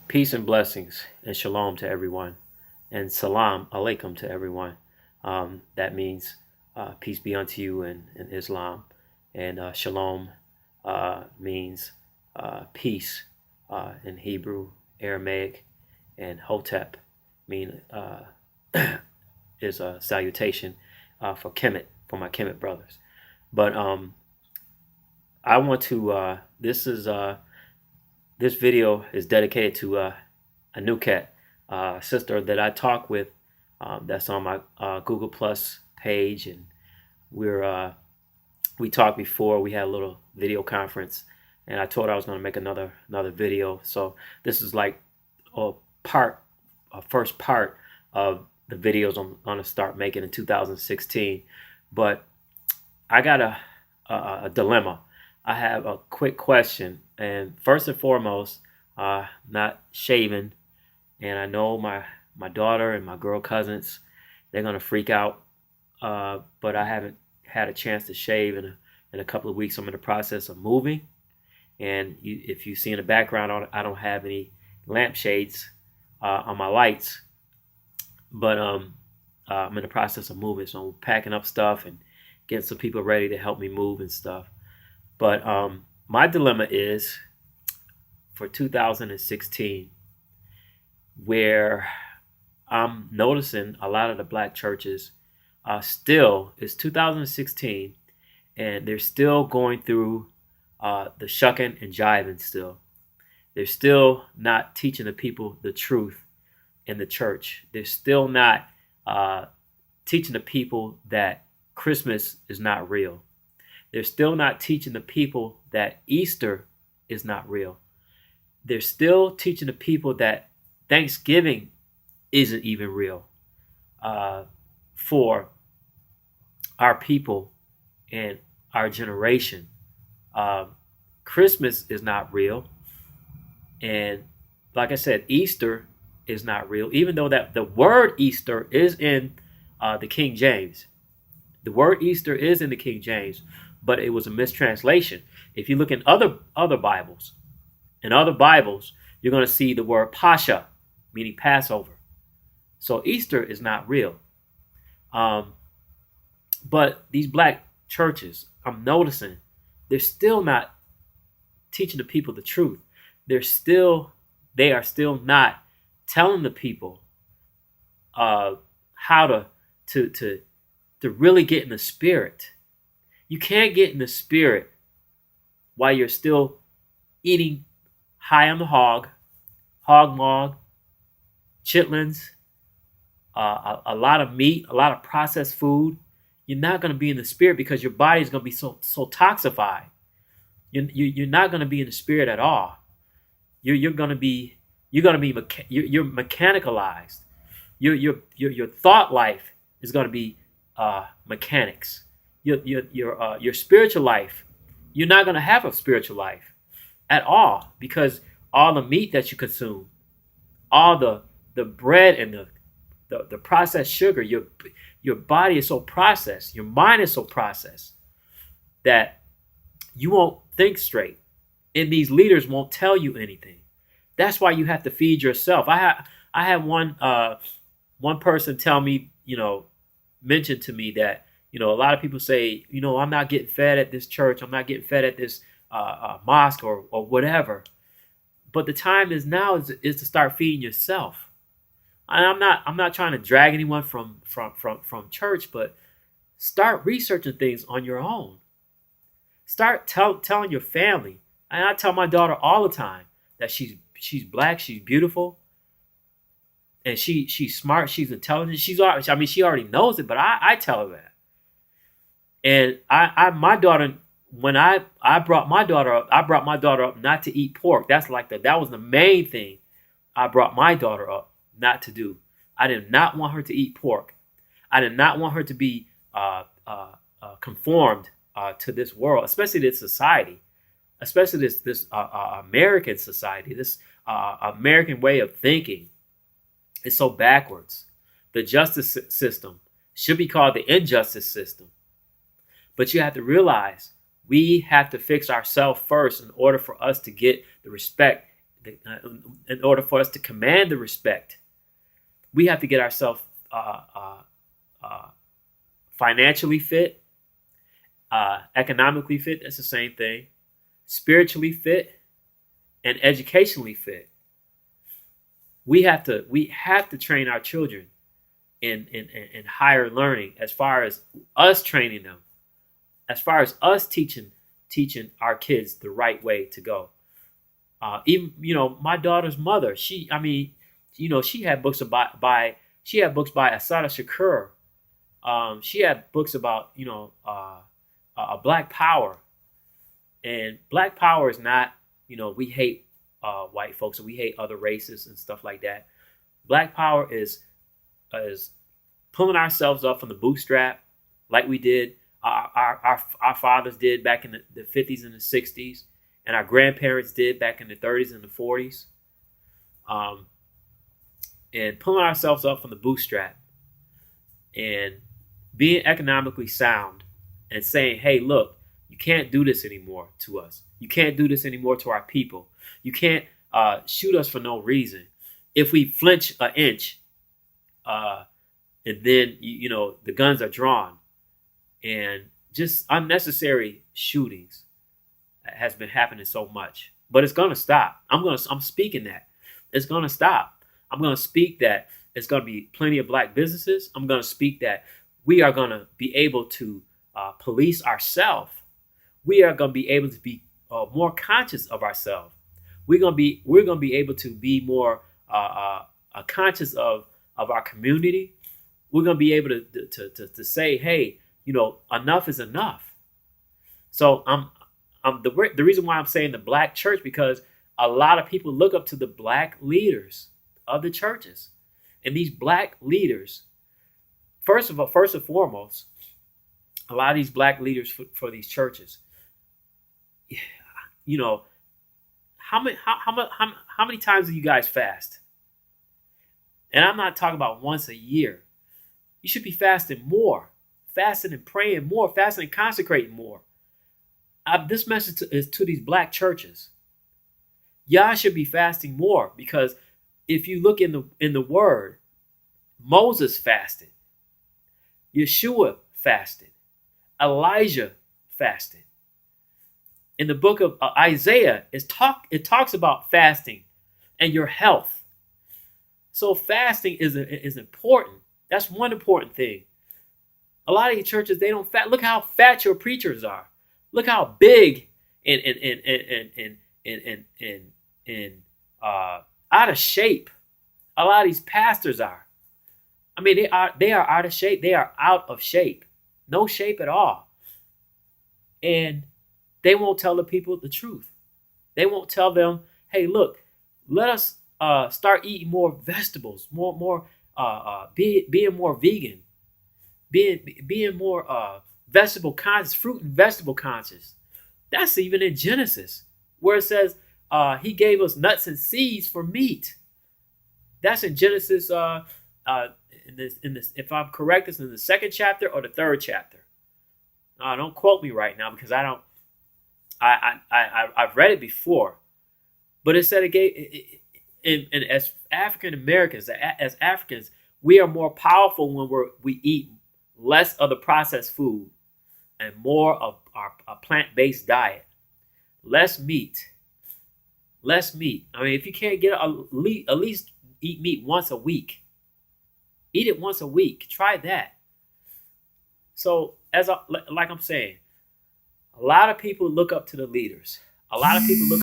Peace and blessings and shalom to everyone, and salam alaikum to everyone. That means peace be unto you in Islam, and shalom means peace in Hebrew, Aramaic, and hotep mean is a salutation for Kemet, for my Kemet brothers. But I want to. This video is dedicated to a new cat sister that I talk with. That's on my Google Plus page, and we talked before. We had a little video conference, and I told her I was going to make another video. So this is like a first part of the videos I'm going to start making in 2016. But I got a dilemma. I have a quick question, and first and foremost, not shaving, and I know my daughter and my girl cousins, they're gonna freak out, but I haven't had a chance to shave in a couple of weeks. I'm in the process of moving, and if you see in the background, I don't have any lampshades on my lights, but I'm in the process of moving, so I'm packing up stuff and getting some people ready to help me move and stuff. But my dilemma is for 2016, where I'm noticing a lot of the black churches still, it's 2016, and they're still going through the shucking and jiving still. They're still not teaching the people the truth in the church. They're still not teaching the people that Christmas is not real. They're still not teaching the people that Easter is not real. They're still teaching the people that Thanksgiving isn't even real for our people and our generation. Christmas is not real. And like I said, Easter is not real, even though that the word Easter is in the King James. The word Easter is in the King James, but it was a mistranslation. If you look in other Bibles, you're going to see the word Pascha, meaning Passover. So Easter is not real. But these black churches, I'm noticing, they're still not teaching the people the truth. They are still not telling the people how to really get in the spirit. You can't get in the spirit while you're still eating high on the hog maw, chitlins, a lot of meat, a lot of processed food. You're not going to be in the spirit because your body is going to be so toxified. You're not going to be in the spirit at all. You're mechanicalized. Your thought life is going to be mechanics. Your spiritual life, you're not going to have a spiritual life at all, because all the meat that you consume, all the bread and the processed sugar, your body is so processed, your mind is so processed that you won't think straight, and these leaders won't tell you anything. That's why you have to feed yourself. I had one person tell me, mention to me that, a lot of people say, I'm not getting fed at this church, I'm not getting fed at this mosque or whatever. But the time is now is to start feeding yourself. And I'm not trying to drag anyone from church, but start researching things on your own. Start telling your family. And I tell my daughter all the time that she's black, she's beautiful, and she's smart, she's intelligent. She already knows it, but I tell her that. And my daughter, when I brought my daughter up not to eat pork. That was the main thing I brought my daughter up not to do. I did not want her to eat pork. I did not want her to be conformed to this world, especially this society, especially this American society, this American way of thinking. It's so backwards. The justice system should be called the injustice system. But you have to realize we have to fix ourselves first in order for us to get the respect in order for us to command the respect, we have to get ourselves uh, financially fit, economically fit. That's the same thing. Spiritually fit and educationally fit. We have to train our children in higher learning, as far as us training them, as far as us teaching our kids the right way to go. Even my daughter's mother, she had books she had books by Asada Shakur. She had books about Black Power, and Black Power is not we hate white folks and we hate other races and stuff like that. Black Power is pulling ourselves up from the bootstrap, like we did our fathers did back in the 50s and the 60s, and our grandparents did back in the 30s and the 40s, and pulling ourselves up from the bootstrap and being economically sound and saying, hey, look, you can't do this anymore to us. You can't do this anymore to our people. You can't shoot us for no reason. If we flinch an inch, and then the guns are drawn, and just unnecessary shootings has been happening so much. But it's gonna stop. I'm speaking that it's gonna stop. I'm gonna speak that it's gonna be plenty of black businesses. I'm gonna speak that we are gonna be able to police ourselves. We are gonna be able to be more conscious of ourselves. We're gonna be able to be more conscious of our community. We're gonna be able to say, hey, enough is enough. So the reason why I'm saying the black church, because a lot of people look up to the black leaders of the churches, and these black leaders, first and foremost, a lot of these black leaders for these churches, how many times do you guys fast? And I'm not talking about once a year. You should be fasting more, fasting and praying more, fasting and consecrating more. This message is to these black churches. Y'all should be fasting more, because if you look in the Word, Moses fasted, Yeshua fasted, Elijah fasted. In the book of Isaiah, it talks about fasting and your health. So fasting is important. That's one important thing. A lot of these churches, they don't fast. Look how fat your preachers are. Look how big and out of shape a lot of these pastors are. I mean, they are out of shape. They are out of shape. No shape at all. And they won't tell the people the truth. They won't tell them, hey, look, let us start eating more vegetables, being more vegan, being more vegetable conscious, fruit and vegetable conscious. That's even in Genesis, where it says he gave us nuts and seeds for meat. That's in Genesis. In this, if I'm correct, it's in the second chapter or the third chapter. Don't quote me right now, because I don't. I've read it before, but it said it gave. And as African Americans, as Africans, we are more powerful when we eat less of the processed food and more of our plant-based diet. Less meat. Less meat. I mean, if you can't get at least eat meat once a week. Eat it once a week. Try that. So, like I'm saying, a lot of people look up to the leaders. A lot of people look